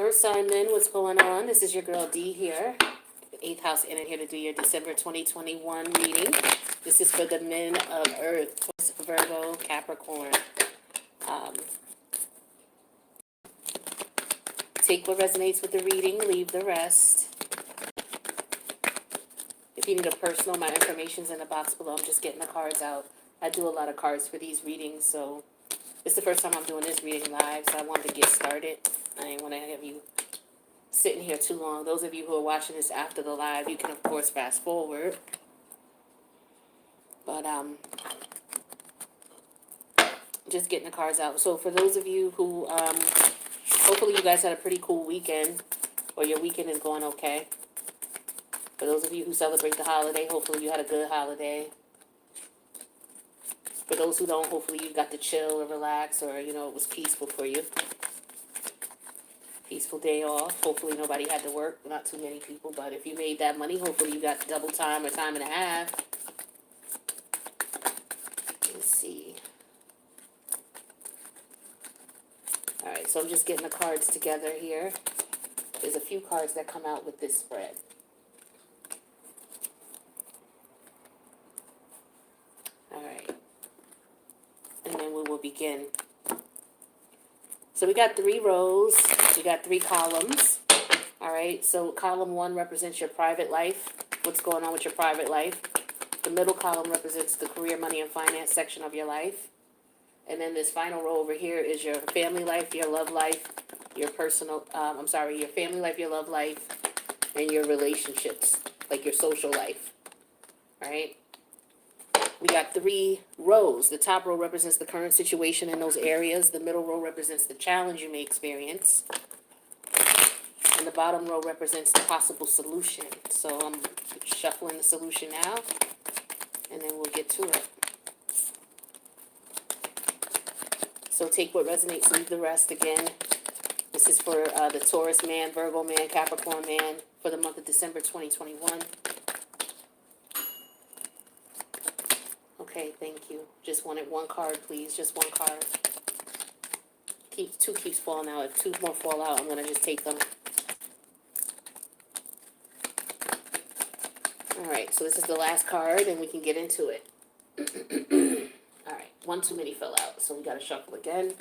Earth sign men, what's going on? This is your girl D here, 8th house energy, here to do your December 2021 reading. This is for the men of Earth, Taurus, Virgo, Capricorn. Take what resonates with the reading, leave the rest. If you need a personal, my information's in the box below. I'm just getting the cards out. I do a lot of cards for these readings, so it's the first time I'm doing this reading live, so I wanted to get started. I didn't want to have you sitting here too long. Those of you who are watching this after the live, you can of course fast forward. But just getting the cards out. So for those of you who hopefully you guys had a pretty cool weekend, or your weekend is going okay. For those of you who celebrate the holiday, hopefully you had a good holiday. For those who don't, hopefully you got to chill or relax, or it was peaceful for you. Peaceful day off. Hopefully nobody had to work. Not too many people, but if you made that money, hopefully you got double time or time and a half. Let's see. Alright, so I'm just getting the cards together here. There's a few cards that come out with this spread. Alright. And then we will begin. So we got 3 rows. We got 3 columns. Alright, so column 1 represents your private life. What's going on with your private life. The middle column represents the career, money, and finance section of your life. And then this final row over here is your family life, your love life, your personal, your family life, your love life, and your relationships, like your social life, right? We got 3 rows. The top row represents the current situation in those areas. The middle row represents the challenge you may experience. And the bottom row represents the possible solution. So I'm shuffling the solution now, and then we'll get to it. So take what resonates, leave the rest. Again, this is for the Taurus man, Virgo man, Capricorn man for the month of December 2021. Okay, thank you. Just wanted 1 card, please. Just 1 card. 2 keeps falling out. If 2 more fall out, I'm going to just take them. Alright, so this is the last card, and we can get into it. Alright, 1 too many fell out, so we got to shuffle again.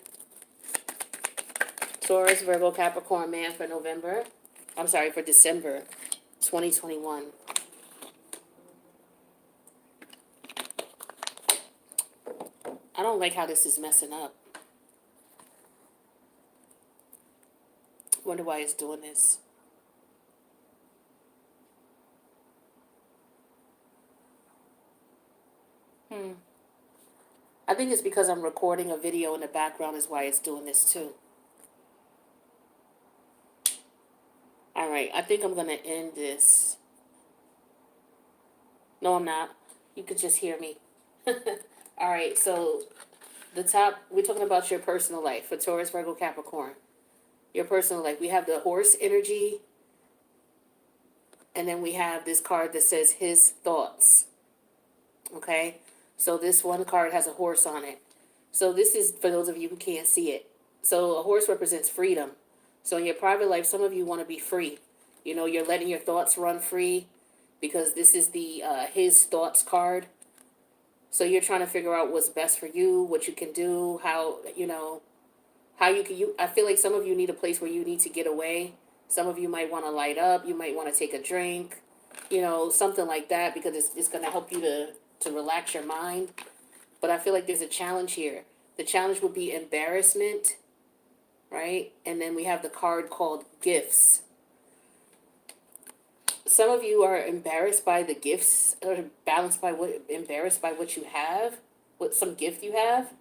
Taurus, Virgo, Capricorn man for for December 2021. I don't like how this is messing up. Wonder why it's doing this. I think it's because I'm recording a video in the background is why it's doing this too. Alright, I think I'm going to end this. No, I'm not. You could just hear me. Alright, so the top, we're talking about your personal life for Taurus, Virgo, Capricorn. Your personal life. We have the horse energy. And then we have this card that says his thoughts. Okay? So this one card has a horse on it. So this is for those of you who can't see it. So a horse represents freedom. So in your private life, some of you want to be free. You're letting your thoughts run free because this is the his thoughts card. So you're trying to figure out what's best for you, what you can do, how you can. I feel like some of you need a place where you need to get away. Some of you might want to light up. You might want to take a drink, something like that, because it's going to help you to relax your mind. But I feel like there's a challenge here. The challenge would be embarrassment, right? And then we have the card called gifts. Some of you are embarrassed by the gifts, or embarrassed by what you have, what some gift you have.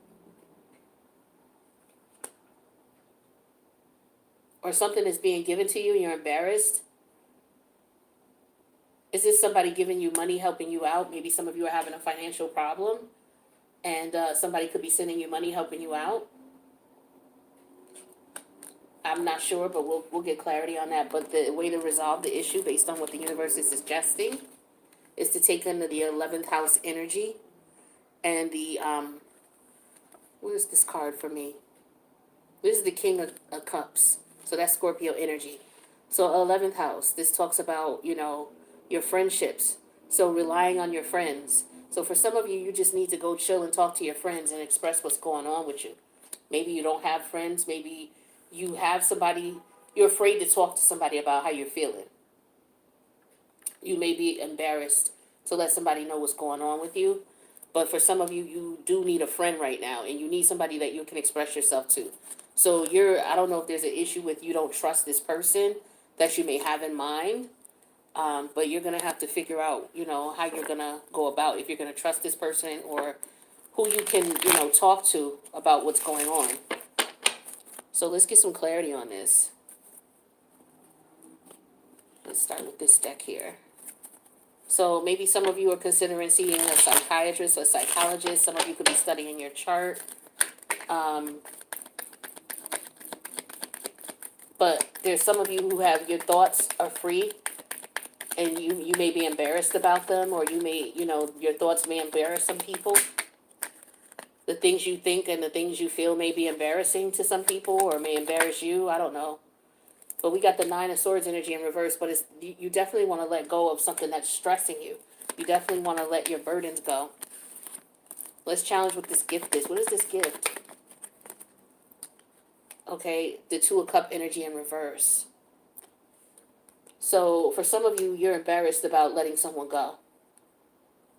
Or something is being given to you and you're embarrassed. Is this somebody giving you money, helping you out? Maybe some of you are having a financial problem, and somebody could be sending you money, helping you out. I'm not sure, but we'll get clarity on that. But the way to resolve the issue, based on what the universe is suggesting, is to take into the 11th house energy, and the what is this card for me? This is the King of Cups. So that's Scorpio energy. So 11th house, this talks about, your friendships. So relying on your friends. So for some of you, you just need to go chill and talk to your friends and express what's going on with you. Maybe you don't have friends. Maybe you have somebody, you're afraid to talk to somebody about how you're feeling. You may be embarrassed to let somebody know what's going on with you. But for some of you, you do need a friend right now, and you need somebody that you can express yourself to. So I don't know if there's an issue with you don't trust this person that you may have in mind, but you're going to have to figure out, how you're going to go about, if you're going to trust this person or who you can, talk to about what's going on. So let's get some clarity on this. Let's start with this deck here. So maybe some of you are considering seeing a psychiatrist or psychologist. Some of you could be studying your chart. But there's some of you who have your thoughts are free, and you may be embarrassed about them, or you may, your thoughts may embarrass some people. The things you think and the things you feel may be embarrassing to some people or may embarrass you. I don't know. But we got the Nine of Swords energy in reverse, but you definitely want to let go of something that's stressing you. You definitely want to let your burdens go. Let's challenge what this gift is. What is this gift? Okay, the Two of Cup energy in reverse. So for some of you, you're embarrassed about letting someone go.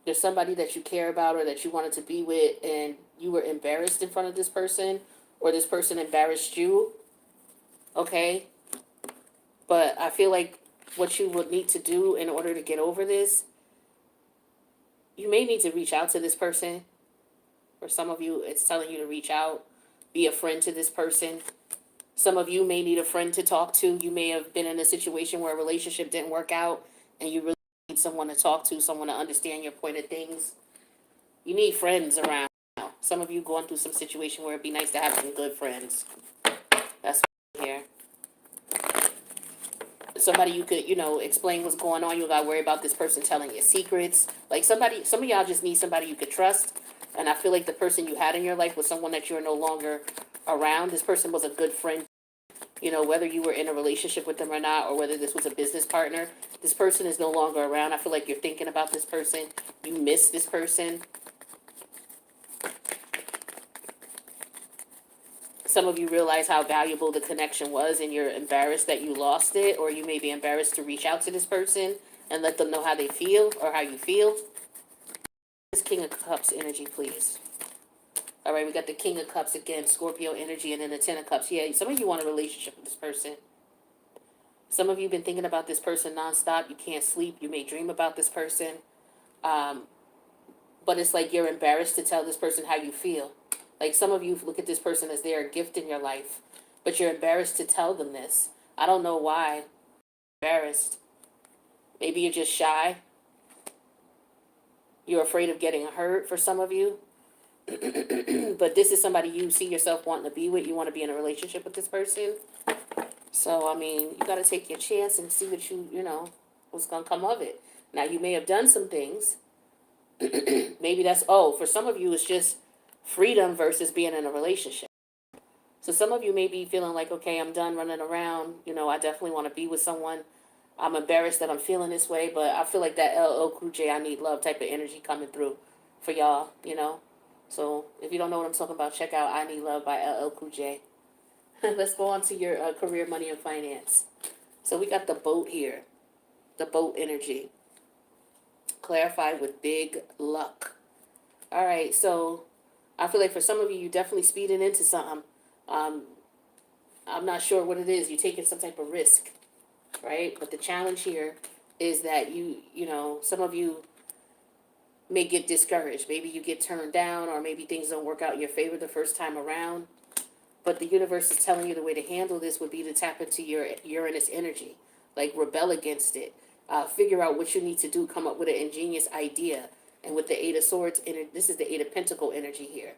There's somebody that you care about or that you wanted to be with, and you were embarrassed in front of this person, or this person embarrassed you. Okay? But I feel like what you would need to do in order to get over this, you may need to reach out to this person. For some of you, it's telling you to reach out, be a friend to this person. Some of you may need a friend to talk to. You may have been in a situation where a relationship didn't work out, and you really need someone to talk to, someone to understand your point of things. You need friends around. Some of you going through some situation where it'd be nice to have some good friends. That's here. Somebody you could, explain what's going on. You gotta worry about this person telling your secrets. Like some of y'all just need somebody you could trust. And I feel like the person you had in your life was someone that you're no longer around. This person was a good friend. Whether you were in a relationship with them or not, or whether this was a business partner, this person is no longer around. I feel like you're thinking about this person. You miss this person. Some of you realize how valuable the connection was, and you're embarrassed that you lost it, or you may be embarrassed to reach out to this person and let them know how they feel or how you feel. This King of Cups energy, please. All right, we got the King of Cups again, Scorpio energy, and then the Ten of Cups. Yeah, some of you want a relationship with this person. Some of you have been thinking about this person nonstop. You can't sleep. You may dream about this person. But it's like you're embarrassed to tell this person how you feel. Like some of you look at this person as they're a gift in your life, but you're embarrassed to tell them this. I don't know why. Embarrassed. Maybe you're just shy. You're afraid of getting hurt for some of you. But this is somebody you see yourself wanting to be with. You want to be in a relationship with this person. So, you got to take your chance and see what what's going to come of it. Now, you may have done some things. Maybe for some of you, it's just freedom versus being in a relationship. So some of you may be feeling like, okay, I'm done running around. I definitely want to be with someone. I'm embarrassed that I'm feeling this way, but I feel like that LL Cool J, I need love type of energy coming through for y'all, So if you don't know what I'm talking about, check out I Need Love by LL Cool J. Let's go on to your career, money, and finance. So we got the boat here, the boat energy. Clarified with big luck. All right, so I feel like for some of you, you're definitely speeding into something. I'm not sure what it is. You're taking some type of risk, right? But the challenge here is that some of you may get discouraged. Maybe you get turned down, or maybe things don't work out in your favor the first time around. But the universe is telling you the way to handle this would be to tap into your Uranus energy, like rebel against it. Figure out what you need to do, come up with an ingenious idea. And with the Eight of Swords, this is the Eight of Pentacle energy here.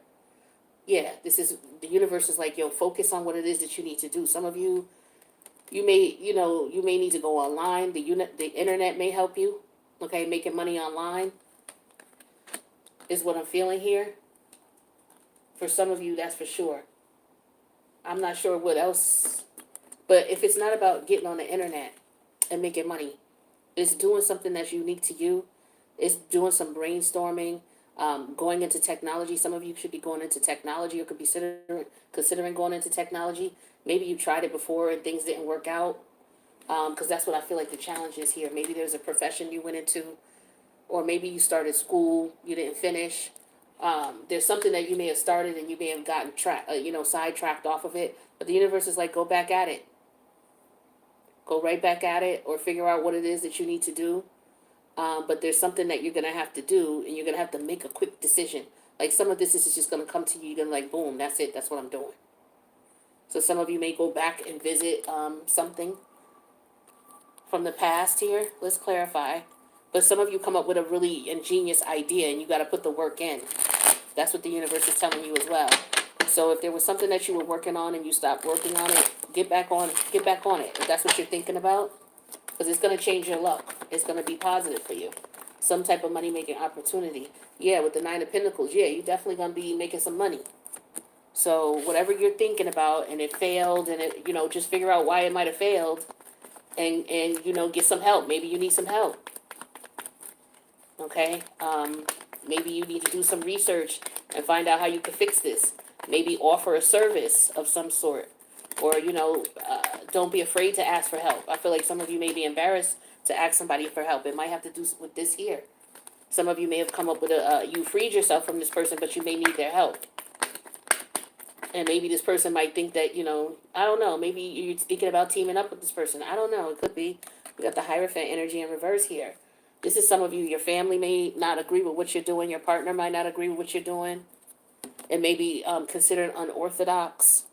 Yeah, the universe is like, yo, focus on what it is that you need to do. Some of you, you may need to go online. The internet may help you. Okay, making money online is what I'm feeling here. For some of you, that's for sure. I'm not sure what else But if it's not about getting on the internet and making money, it's doing something that's unique to you. It's doing some brainstorming, going into technology. Some of you should be going into technology or could be considering going into technology. Maybe you tried it before and things didn't work out. Because that's what I feel like the challenge is here. Maybe there's a profession you went into, or maybe you started school, you didn't finish. There's something that you may have started and you may have gotten sidetracked off of it. But the universe is like, go back at it. Go right back at it, or figure out what it is that you need to do. But there's something that you're gonna have to do, and you're gonna have to make a quick decision. Like some of this is just gonna come to you. You're gonna like, boom, that's it. That's what I'm doing. So some of you may go back and visit something from the past here. Let's clarify. But some of you come up with a really ingenious idea, and you got to put the work in. That's what the universe is telling you as well. So if there was something that you were working on and you stopped working on it, get back on it. If that's what you're thinking about, because it's going to change your luck. It's going to be positive for you. Some type of money-making opportunity. Yeah, with the Nine of Pentacles, yeah, you're definitely going to be making some money. So whatever you're thinking about and it failed, and it, just figure out why it might have failed, and get some help. Maybe you need some help. Okay? Maybe you need to do some research and find out how you can fix this. Maybe offer a service of some sort. Or, don't be afraid to ask for help. I feel like some of you may be embarrassed to ask somebody for help. It might have to do with this here. Some of you may have come up with you freed yourself from this person, but you may need their help. And maybe this person might think that, I don't know, maybe you're thinking about teaming up with this person. I don't know. It could be. We got the Hierophant energy in reverse here. This is some of you, your family may not agree with what you're doing. Your partner might not agree with what you're doing. It may be considered unorthodox.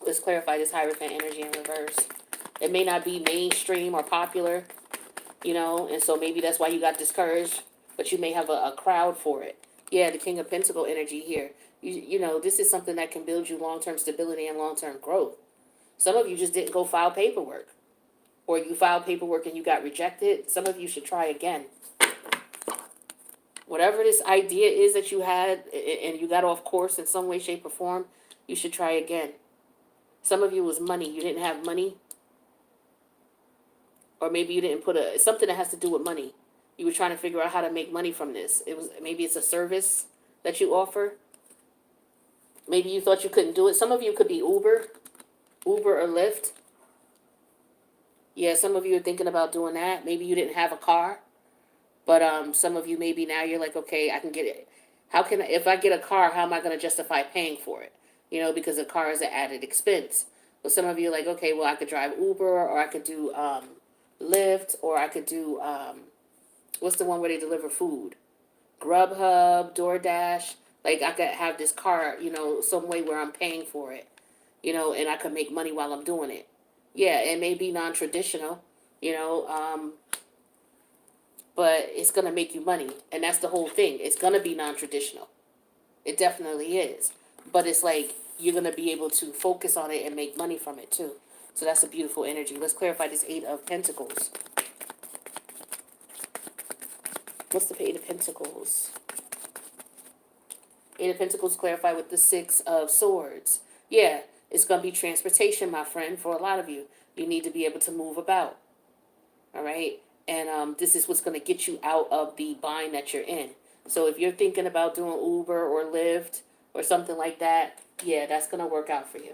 Let's clarify this Hierophant energy in reverse. It may not be mainstream or popular, and so maybe that's why you got discouraged, but you may have a crowd for it. Yeah, the King of Pentacle energy here. This is something that can build you long-term stability and long-term growth. Some of you just didn't go file paperwork, or you filed paperwork and you got rejected. Some of you should try again. Whatever this idea is that you had and you got off course in some way, shape, or form, you should try again. Some of you was money. You didn't have money. Or maybe you didn't put something that has to do with money. You were trying to figure out how to make money from this. Maybe it's a service that you offer. Maybe you thought you couldn't do it. Some of you could be Uber or Lyft. Yeah, some of you are thinking about doing that. Maybe you didn't have a car, but some of you maybe now you're like, okay, I can get it. If I get a car, how am I going to justify paying for it? Because a car is an added expense. But some of you are like, okay, well, I could drive Uber, or I could do Lyft, or I could do what's the one where they deliver food? Grubhub, DoorDash. Like I could have this car, some way where I'm paying for it, and I could make money while I'm doing it. Yeah, it may be non-traditional, but it's going to make you money. And that's the whole thing. It's going to be non-traditional. It definitely is. But it's like you're going to be able to focus on it and make money from it too. So that's a beautiful energy. Let's clarify this Eight of Pentacles. What's the Eight of Pentacles? Eight of Pentacles clarified with the Six of Swords. Yeah, it's going to be transportation, my friend, for a lot of you. You need to be able to move about. All right? And this is what's going to get you out of the bind that you're in. So if you're thinking about doing Uber or Lyft or something like that, yeah, that's going to work out for you.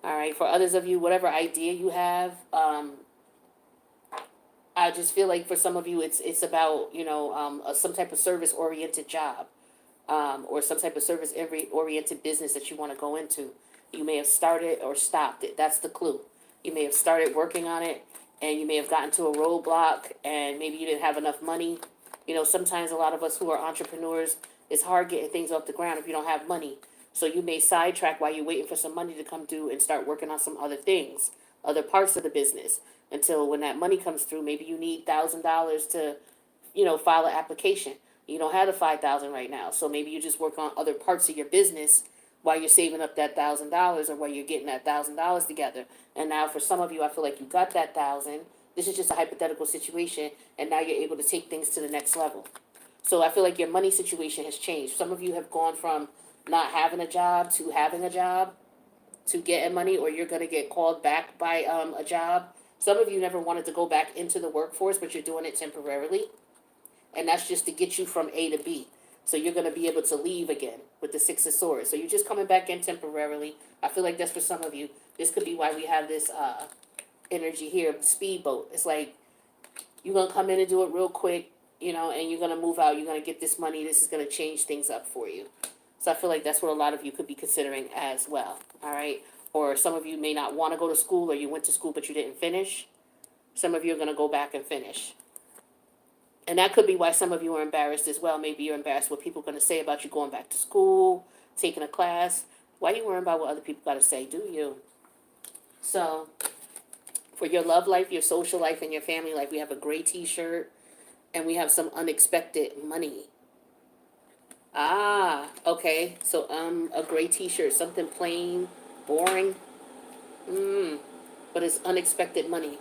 All right? For others of you, whatever idea you have, I just feel like for some of you, it's about, some type of service-oriented job, or some type of service-oriented business that you want to go into. You may have started or stopped it. That's the clue. You may have started working on it, and you may have gotten to a roadblock, and maybe you didn't have enough money. Sometimes a lot of us who are entrepreneurs, it's hard getting things off the ground if you don't have money. So you may sidetrack while you're waiting for some money to come through and start working on some other things, other parts of the business. Until when that money comes through, maybe you need $1,000 to, file an application. You don't have the $5,000 right now, so maybe you just work on other parts of your business while you're saving up that $1,000, or while you're getting that $1,000 together. And now, for some of you, I feel like you got that 1,000. This is just a hypothetical situation, and now you're able to take things to the next level. So I feel like your money situation has changed. Some of you have gone from not having a job to having a job. to getting money, or you're going to get called back by a job. Some of you never wanted to go back into the workforce, but you're doing it temporarily. And that's just to get you from A to B. So you're going to be able to leave again with the Six of Swords. So you're just coming back in temporarily. I feel like that's for some of you. This could be why we have this energy here, speedboat. It's like you're going to come in and do it real quick, you know, and you're going to move out. You're going to get this money. This is going to change things up for you. So I feel like that's what a lot of you could be considering as well. All right. Or some of you may not want to go to school, or you went to school but you didn't finish. Some of you are going to go back and finish. And that could be why some of you are embarrassed as well. Maybe you're embarrassed what people are going to say about you going back to school, taking a class. Why are you worrying about what other people got to say? Do you? So for your love life, your social life, and your family life, we have a gray t-shirt, and we have some unexpected money. Ah, okay. So a gray t-shirt, something plain, boring. But it's unexpected money.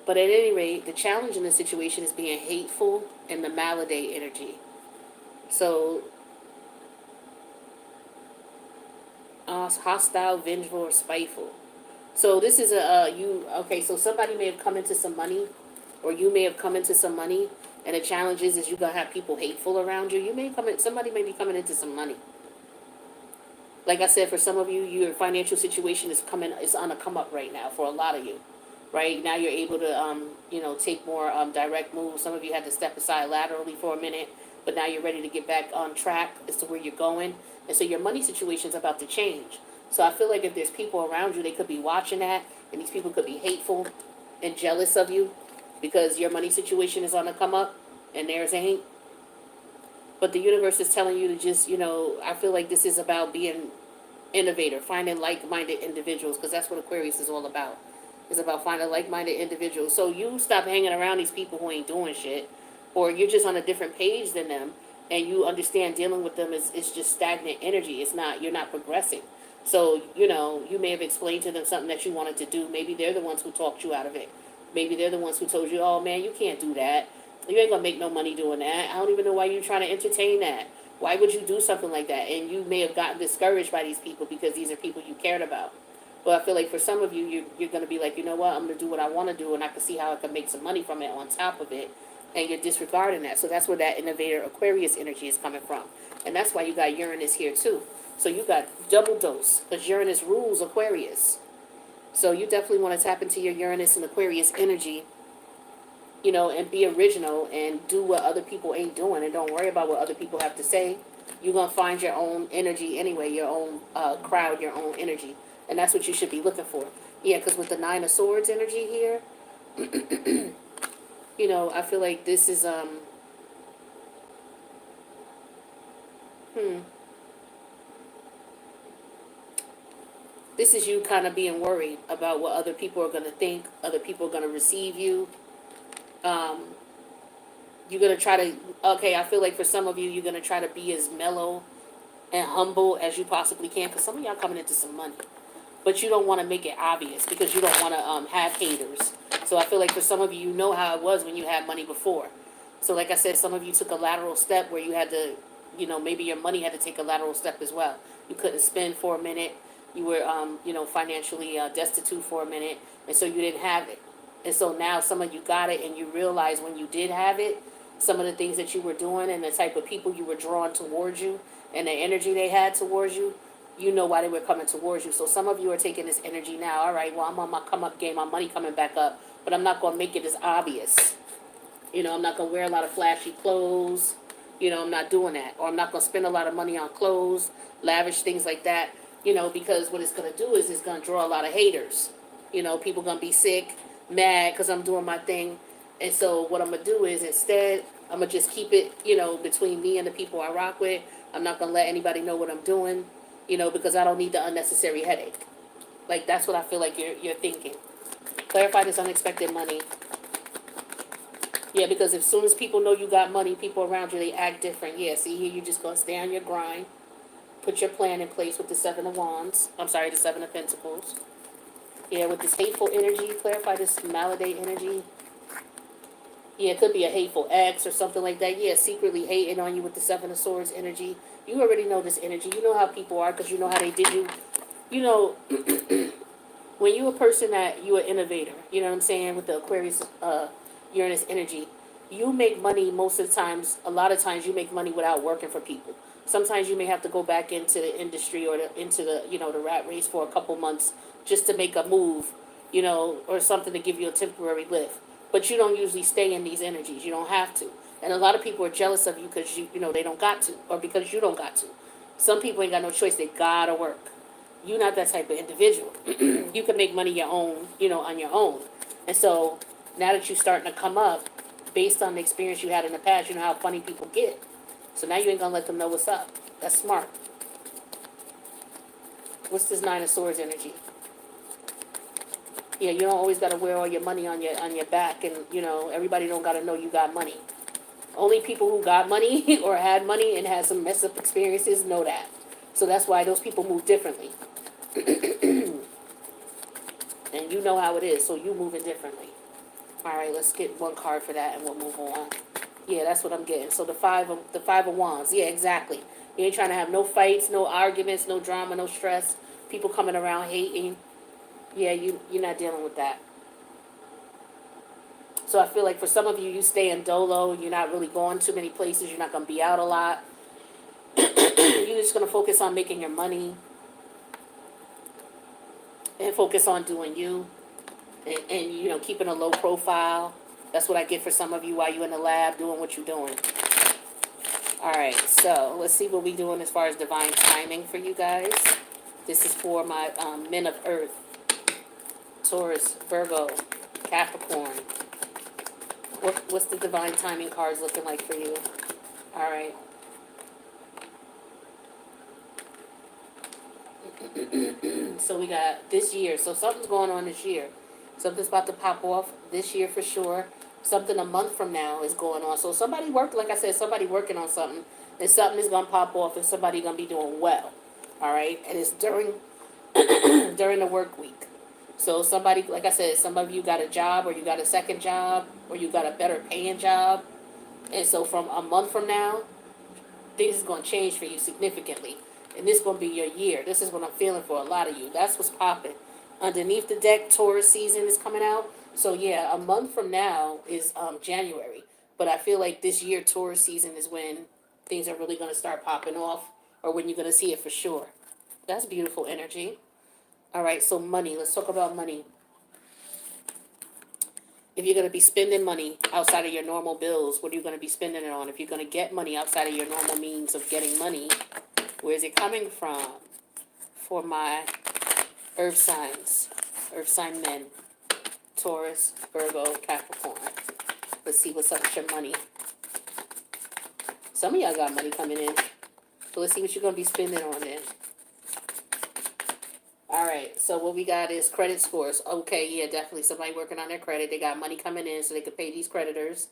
But at any rate, the challenge in the situation is being hateful and the malady energy. So, hostile, vengeful, or spiteful. So this is okay, so somebody may have come into some money, or you may have come into some money, and the challenge is you're going to have people hateful around you. Somebody may be coming into some money. Like I said, for some of you, your financial situation is on a come up right now for a lot of you. Right now, you're able to, take more direct moves. Some of you had to step aside laterally for a minute, but now you're ready to get back on track as to where you're going. And so your money situation is about to change. So I feel like if there's people around you, they could be watching that, and these people could be hateful and jealous of you because your money situation is on the come up and theirs ain't. But the universe is telling you to just, I feel like this is about being innovator, finding like-minded individuals, because that's what Aquarius is all about. It's about finding like-minded individuals. So you stop hanging around these people who ain't doing shit, or you're just on a different page than them, and you understand dealing with them is just stagnant energy. You're not progressing. So, you may have explained to them something that you wanted to do. Maybe they're the ones who talked you out of it. Maybe they're the ones who told you, oh man, you can't do that. You ain't gonna make no money doing that. I don't even know why you're trying to entertain that. Why would you do something like that? And you may have gotten discouraged by these people because these are people you cared about. But I feel like for some of you, you're going to be like, you know what, I'm going to do what I want to do, and I can see how I can make some money from it on top of it, and you're disregarding that. So that's where that innovator Aquarius energy is coming from. And that's why you got Uranus here, too. So you got double dose, because Uranus rules Aquarius. So you definitely want to tap into your Uranus and Aquarius energy, and be original and do what other people ain't doing, and don't worry about what other people have to say. You're going to find your own energy anyway, your own crowd, your own energy. And that's what you should be looking for. Yeah, because with the Nine of Swords energy here, I feel like this is, this is you kind of being worried about what other people are going to think, other people are going to receive you. You're going to try to, I feel like for some of you, you're going to try to be as mellow and humble as you possibly can, because some of y'all coming into some money. But you don't want to make it obvious because you don't want to have haters. So I feel like for some of you, you know how it was when you had money before. So like I said, some of you took a lateral step where you had to, maybe your money had to take a lateral step as well. You couldn't spend for a minute. You were, financially destitute for a minute. And so you didn't have it. And so now some of you got it, and you realize when you did have it, some of the things that you were doing and the type of people you were drawing towards you and the energy they had towards you, you know why they were coming towards you. So some of you are taking this energy now. All right, well, I'm on my come-up game. My money coming back up. But I'm not going to make it as obvious. I'm not going to wear a lot of flashy clothes. I'm not doing that. Or I'm not going to spend a lot of money on clothes, lavish things like that. Because what it's going to do is it's going to draw a lot of haters. People going to be sick, mad because I'm doing my thing. And so what I'm going to do is instead, I'm going to just keep it, between me and the people I rock with. I'm not going to let anybody know what I'm doing. Because I don't need the unnecessary headache. Like, that's what I feel like you're thinking. Clarify this unexpected money. Yeah, because as soon as people know you got money, people around you, they act different. Yeah, see, here you're just going to stay on your grind. Put your plan in place with the Seven of Wands. I'm sorry, the Seven of Pentacles. Yeah, with this hateful energy, clarify this malady energy. Yeah, it could be a hateful ex or something like that. Yeah, secretly hating on you with the Seven of Swords energy. You already know this energy. You know how people are because you know how they did you. You know, when you a person that you an innovator, you know what I'm saying, with the Aquarius Uranus energy, you make money most of the times. A lot of times you make money without working for people. Sometimes you may have to go back into the industry or into the the rat race for a couple months just to make a move, or something to give you a temporary lift. But you don't usually stay in these energies. You don't have to. And a lot of people are jealous of you because they don't got to, or because you don't got to. Some people ain't got no choice. They gotta work. You're not that type of individual. You can make money your own, on your own. And so now that you're starting to come up, based on the experience you had in the past, you know how funny people get. So now you ain't gonna let them know what's up. That's smart. What's this Nine of Swords energy? Yeah, you don't always gotta wear all your money on your back, and everybody don't gotta know you got money. Only people who got money or had money and had some messed up experiences know that. So that's why those people move differently. And you know how it is, so you moving differently. All right, let's get one card for that, and we'll move on. Yeah, that's what I'm getting. So the five of wands. Yeah, exactly. You ain't trying to have no fights, no arguments, no drama, no stress. People coming around hating. Yeah, you're not dealing with that. So I feel like for some of you, you stay in dolo. You're not really going too many places. You're not gonna be out a lot. You're just gonna focus on making your money and focus on doing you, and keeping a low profile. That's what I get for some of you while you're in the lab doing what you're doing. All right, so let's see what we're doing as far as divine timing for you guys. This is for my men of Earth, Taurus, Virgo, Capricorn. What's the divine timing cards looking like for you? All right. So we got this year. So something's going on this year. Something's about to pop off this year for sure. Something a month from now is going on. So somebody worked, like I said, somebody working on something, and something is gonna pop off, and somebody gonna be doing well. All right, and it's during during the work week. So somebody, like I said, some of you got a job, or you got a second job, or you got a better paying job, and so from a month from now, things is gonna change for you significantly, and this is gonna be your year. This is what I'm feeling for a lot of you. That's what's popping. Underneath the deck, Taurus season is coming out. So yeah, a month from now is January. But I feel like this year, Taurus season, is when things are really gonna start popping off, or when you're gonna see it for sure. That's beautiful energy. All right, so money. Let's talk about money. If you're going to be spending money outside of your normal bills, what are you going to be spending it on? If you're going to get money outside of your normal means of getting money, where is it coming from? For my earth signs, earth sign men, Taurus, Virgo, Capricorn. Let's see what's up with your money. Some of y'all got money coming in. So let's see what you're going to be spending on then. All right, so what we got is credit scores. Okay, yeah, definitely somebody working on their credit. They got money coming in so they could pay these creditors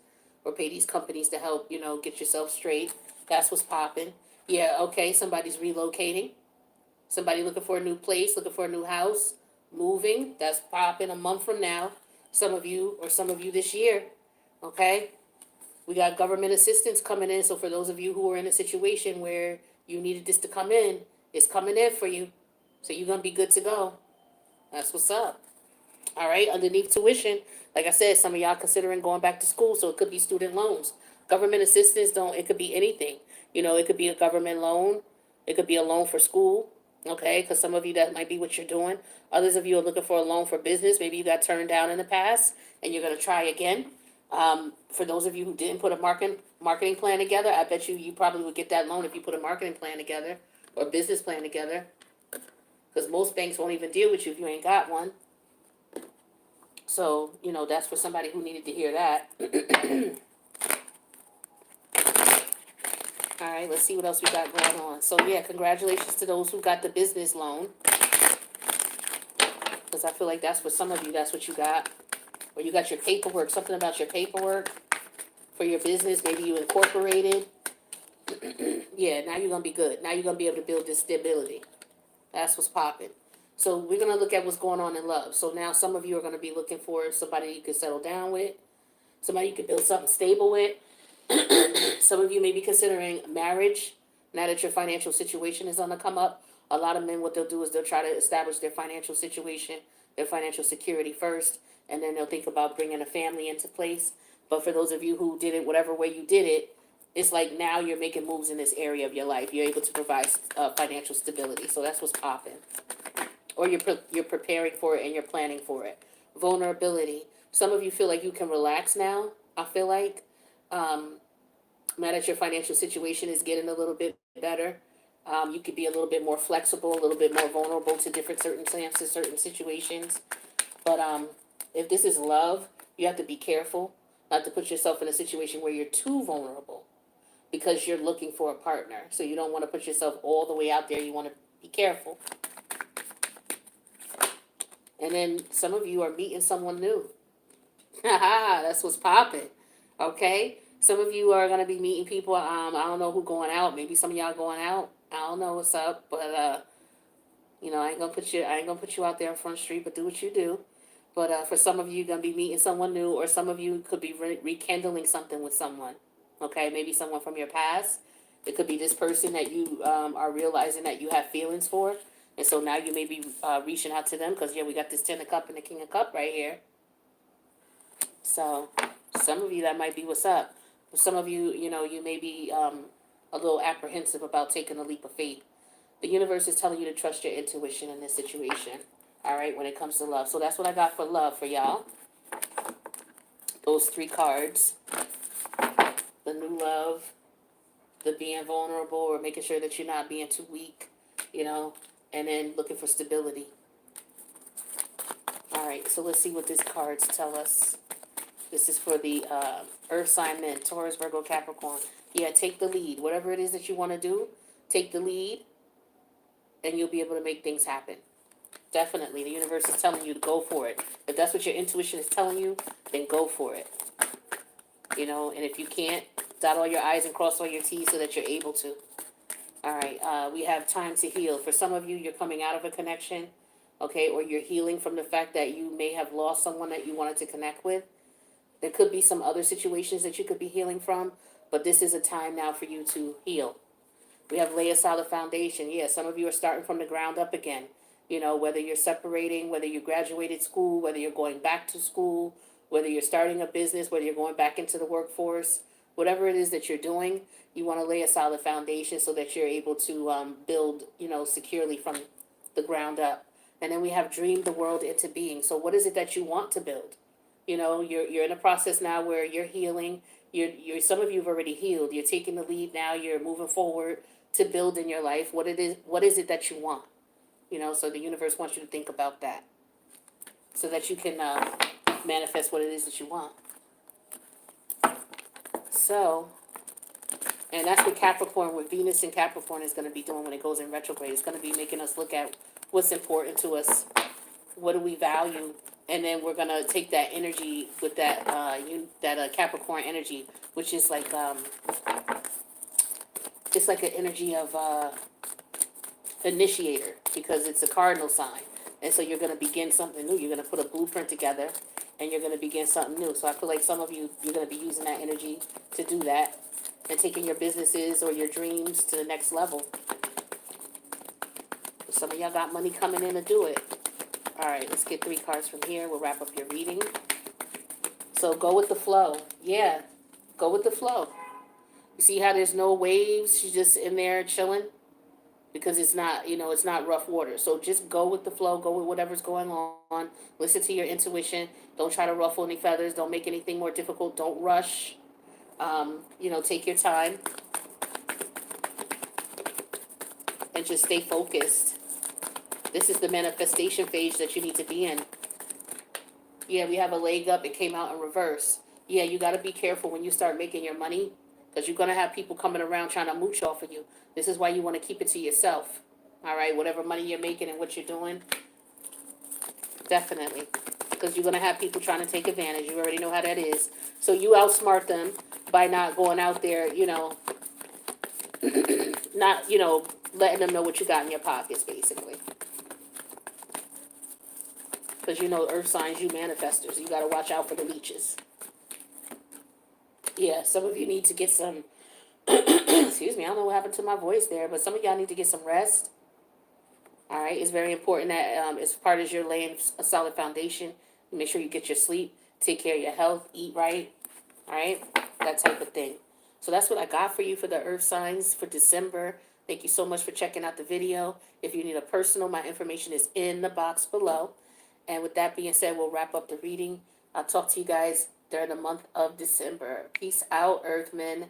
or pay these companies to help, get yourself straight. That's what's popping. Yeah, okay, somebody's relocating. Somebody looking for a new place, looking for a new house, moving. That's popping a month from now. Some of you this year, okay? We got government assistance coming in. So for those of you who are in a situation where you needed this to come in, it's coming in for you. So you're going to be good to go. That's what's up. All right, underneath tuition, like I said, some of y'all considering going back to school, so it could be student loans. Government assistance, it could be anything. It could be a government loan. It could be a loan for school, okay, because some of you, that might be what you're doing. Others of you are looking for a loan for business. Maybe you got turned down in the past, and you're going to try again. For those of you who didn't put a marketing plan together, I bet you probably would get that loan if you put a marketing plan together or business plan together. Because most banks won't even deal with you if you ain't got one. So, that's for somebody who needed to hear that. All right, let's see what else we got going on. So, yeah, congratulations to those who got the business loan. Because I feel like that's for some of you, that's what you got. Or you got your paperwork, something about your paperwork for your business. Maybe you incorporated. Yeah, now you're going to be good. Now you're going to be able to build this stability. That's what's popping. So we're going to look at what's going on in love. So now some of you are going to be looking for somebody you can settle down with. somebody you could build something stable with. Some of you may be considering marriage now that your financial situation is on the come up. A lot of men, what they'll do is they'll try to establish their financial situation, their financial security first, and then they'll think about bringing a family into place. But for those of you who did it whatever way you did it, it's like now you're making moves in this area of your life. You're able to provide financial stability. So that's what's popping. Or you're preparing for it and you're planning for it. Vulnerability. Some of you feel like you can relax now. I feel like now that your financial situation is getting a little bit better, you could be a little bit more flexible, a little bit more vulnerable to different circumstances, certain situations. But if this is love, you have to be careful not to put yourself in a situation where you're too vulnerable because you're looking for a partner. So you don't want to put yourself all the way out there. You want to be careful. And then some of you are meeting someone new. Haha, that's what's popping. Okay? Some of you are going to be meeting people. I don't know who going out. Maybe some of y'all going out. I don't know what's up, but I ain't gonna put you out there on Front Street, but do what you do. But for some of you, you're gonna be meeting someone new, or some of you could be rekindling something with someone. Okay, maybe someone from your past. It could be this person that you are realizing that you have feelings for, and so now you may be reaching out to them because we got this Ten of Cup and the King of Cup right here. So some of you, that might be what's up. For some of you, you may be a little apprehensive about taking a leap of faith. The universe is telling you to trust your intuition in this situation. All right, when it comes to love. So that's what I got for love for y'all. Those 3 cards. The new love, the being vulnerable or making sure that you're not being too weak, and then looking for stability. All right, so let's see what these cards tell us. This is for the earth sign men, Taurus, Virgo, Capricorn. Yeah, take the lead. Whatever it is that you want to do, take the lead, and you'll be able to make things happen. Definitely, the universe is telling you to go for it. If that's what your intuition is telling you, then go for it. And if you can't, dot all your I's and cross all your T's so that you're able to. All right, we have time to heal. For some of you, you're coming out of a connection, okay, or you're healing from the fact that you may have lost someone that you wanted to connect with. There could be some other situations that you could be healing from, but this is a time now for you to heal. We have lay a solid foundation. Yeah, some of you are starting from the ground up again. Whether you're separating, whether you graduated school, whether you're going back to school, whether you're starting a business, whether you're going back into the workforce, whatever it is that you're doing, you want to lay a solid foundation so that you're able to build, securely from the ground up. And then we have dream the world into being. So what is it that you want to build? You're in a process now where you're healing. You're some of you have already healed. You're taking the lead now. You're moving forward to build in your life. What is it that you want? So the universe wants you to think about that so that you can manifest what it is that you want. So, and that's what Capricorn, what Venus in Capricorn is going to be doing when it goes in retrograde. It's going to be making us look at what's important to us, what do we value, and then we're going to take that energy with that Capricorn energy, which is like, it's like an energy of initiator, because it's a cardinal sign. And so you're going to begin something new. You're going to put a blueprint together, and you're going to begin something new. So I feel like some of you, you're going to be using that energy to do that and taking your businesses or your dreams to the next level. Some of y'all got money coming in to do it. All right, let's get 3 cards from here. We'll wrap up your reading. So go with the flow. Yeah, go with the flow. You see how there's no waves? She's just in there chilling? Because it's not, it's not rough water. So just go with the flow. Go with whatever's going on. Listen to your intuition. Don't try to ruffle any feathers. Don't make anything more difficult. Don't rush. Take your time. And just stay focused. This is the manifestation phase that you need to be in. Yeah, we have a leg up. It came out in reverse. Yeah, you got to be careful when you start making your money, because you're going to have people coming around trying to mooch off of you. This is why you want to keep it to yourself. All right, whatever money you're making and what you're doing, definitely. Because you're going to have people trying to take advantage. You already know how that is. So you outsmart them by not going out there, not, letting them know what you got in your pockets, basically. Because earth signs, you manifestors. You got to watch out for the leeches. Yeah, some of you need to get some, excuse me, I don't know what happened to my voice there, but some of y'all need to get some rest. All right, it's very important that as part of your laying a solid foundation, you make sure you get your sleep, take care of your health, eat right. All right, that type of thing. So that's what I got for you for the earth signs for December. Thank you so much for checking out the video. If you need a personal, my information is in the box below. And with that being said, we'll wrap up the reading. I'll talk to you guys during the month of December. Peace out, Earthmen.